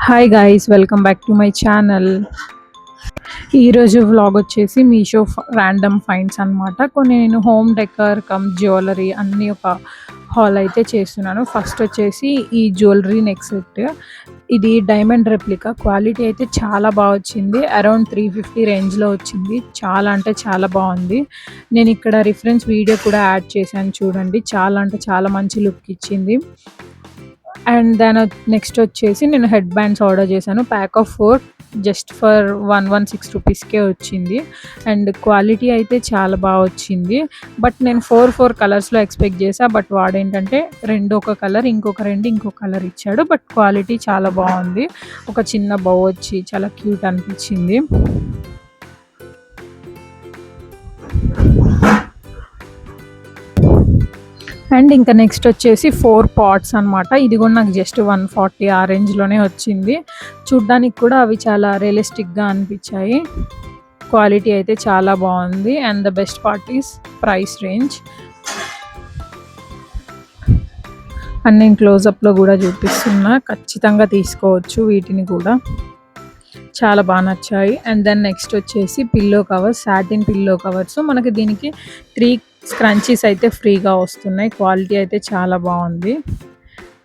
Hi guys, welcome back to my channel. ఈరోజు vlog వచ్చేసి Meesho random finds అనమాట. కొన్ని నేను హోమ్ డెకర్ కమ్ జ్యువెలరీ అన్నీ ఒక హాల్ అయితే చేస్తున్నాను. ఫస్ట్ వచ్చేసి ఈ జ్యువెలరీ నెక్ సెట్. ఇది డైమండ్ రెప్లికా. క్వాలిటీ అయితే చాలా బాగా వచ్చింది. అరౌండ్ 350 రేంజ్లో వచ్చింది. చాలా అంటే చాలా బాగుంది. నేను ఇక్కడ రిఫరెన్స్ వీడియో కూడా యాడ్ చేశాను చూడండి. చాలా అంటే చాలా మంచి లుక్ ఇచ్చింది. అండ్ దాని నెక్స్ట్ వచ్చేసి నేను హెడ్ బ్యాండ్స్ ఆర్డర్ చేశాను. ప్యాక్ ఆఫ్ 4 జస్ట్ ఫర్ 116 రూపీస్కే వచ్చింది. అండ్ క్వాలిటీ అయితే చాలా బాగా వచ్చింది. బట్ నేను 4 కలర్స్లో ఎక్స్పెక్ట్ చేసా. బట్ వాడేంటంటే 2 ఒక కలర్, ఇంకొక 2 ఇంకో కలర్ ఇచ్చాడు. బట్ క్వాలిటీ చాలా బాగుంది. ఒక చిన్న బౌ వచ్చి చాలా క్యూట్ అనిపించింది. అండ్ ఇంకా నెక్స్ట్ వచ్చేసి 4 పాట్స్ అనమాట. ఇది కూడా నాకు జస్ట్ 140 ఆ రేంజ్లోనే వచ్చింది. చూడ్డానికి కూడా అవి చాలా రియలిస్టిక్గా అనిపించాయి. క్వాలిటీ అయితే చాలా బాగుంది. And the best part is price range. And నేను క్లోజప్లో కూడా చూపిస్తున్నా, ఖచ్చితంగా తీసుకోవచ్చు వీటిని కూడా. చాలా బాగా నచ్చాయి. అండ్ దెన్ నెక్స్ట్ వచ్చేసి pillow covers, satin pillow covers. మనకి దీనికి 3 స్క్రంచీస్ అయితే ఫ్రీగా వస్తున్నాయి. క్వాలిటీ అయితే చాలా బాగుంది.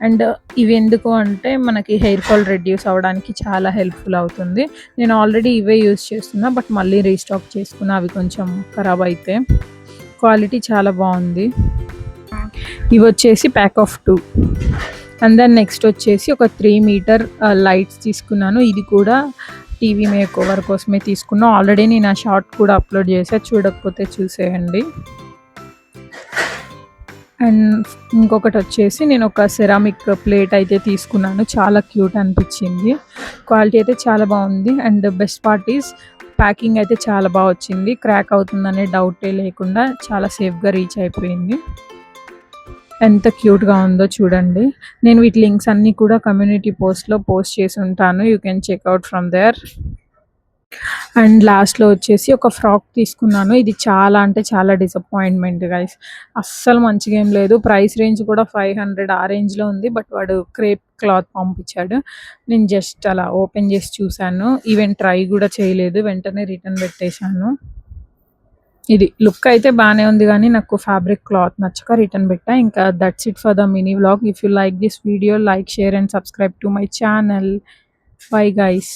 అండ్ ఇవి ఎందుకు అంటే మనకి హెయిర్ ఫాల్ రెడ్యూస్ అవ్వడానికి చాలా హెల్ప్ఫుల్ అవుతుంది. నేను ఆల్రెడీ ఇవే యూస్ చేస్తున్నా, బట్ మళ్ళీ రీస్టాక్ చేసుకున్నా. అవి కొంచెం ఖరాబ్ అయితే. క్వాలిటీ చాలా బాగుంది. ఇవి వచ్చేసి pack of 2. And then next వచ్చేసి ఒక 3 మీటర్ లైట్స్ తీసుకున్నాను. ఇది కూడా టీవీ మేక్ ఓవర్ కోసమే తీసుకున్నా. ఆల్రెడీ నేను ఆ షార్ట్ కూడా అప్లోడ్ చేసా, చూడకపోతే చూసేయండి. అండ్ ఇంకొకటి వచ్చేసి నేను ఒక సెరామిక్ ప్లేట్ అయితే తీసుకున్నాను. చాలా క్యూట్ అనిపించింది. క్వాలిటీ అయితే చాలా బాగుంది. And best part is packing అయితే చాలా బాగా వచ్చింది. క్రాక్ అవుతుందనే డౌటే లేకుండా చాలా సేఫ్గా రీచ్ అయిపోయింది. ఎంత క్యూట్గా ఉందో చూడండి. నేను వీటి లింక్స్ అన్నీ కూడా కమ్యూనిటీ పోస్ట్లో పోస్ట్ చేసి ఉంటాను. You can check out from there. And లాస్ట్లో వచ్చేసి ఒక ఫ్రాక్ తీసుకున్నాను. ఇది చాలా అంటే చాలా డిసప్పాయింట్మెంట్ గైస్. అస్సలు మంచిగా ఏం లేదు. ప్రైస్ రేంజ్ కూడా 500 ఆ రేంజ్లో ఉంది. బట్ వాడు క్రేప్ క్లాత్ పంపించాడు. నేను జస్ట్ అలా ఓపెన్ చేసి చూశాను. ఈవెన్ ట్రై కూడా చేయలేదు. వెంటనే రిటర్న్ పెట్టేశాను. ఇది లుక్ అయితే బాగానే ఉంది, కానీ నాకు ఫ్యాబ్రిక్ క్లాత్ నచ్చక రిటర్న్ పెట్టా. ఇంకా that's it for the mini vlog. If you like this video, like, share and subscribe to my channel. Bye guys.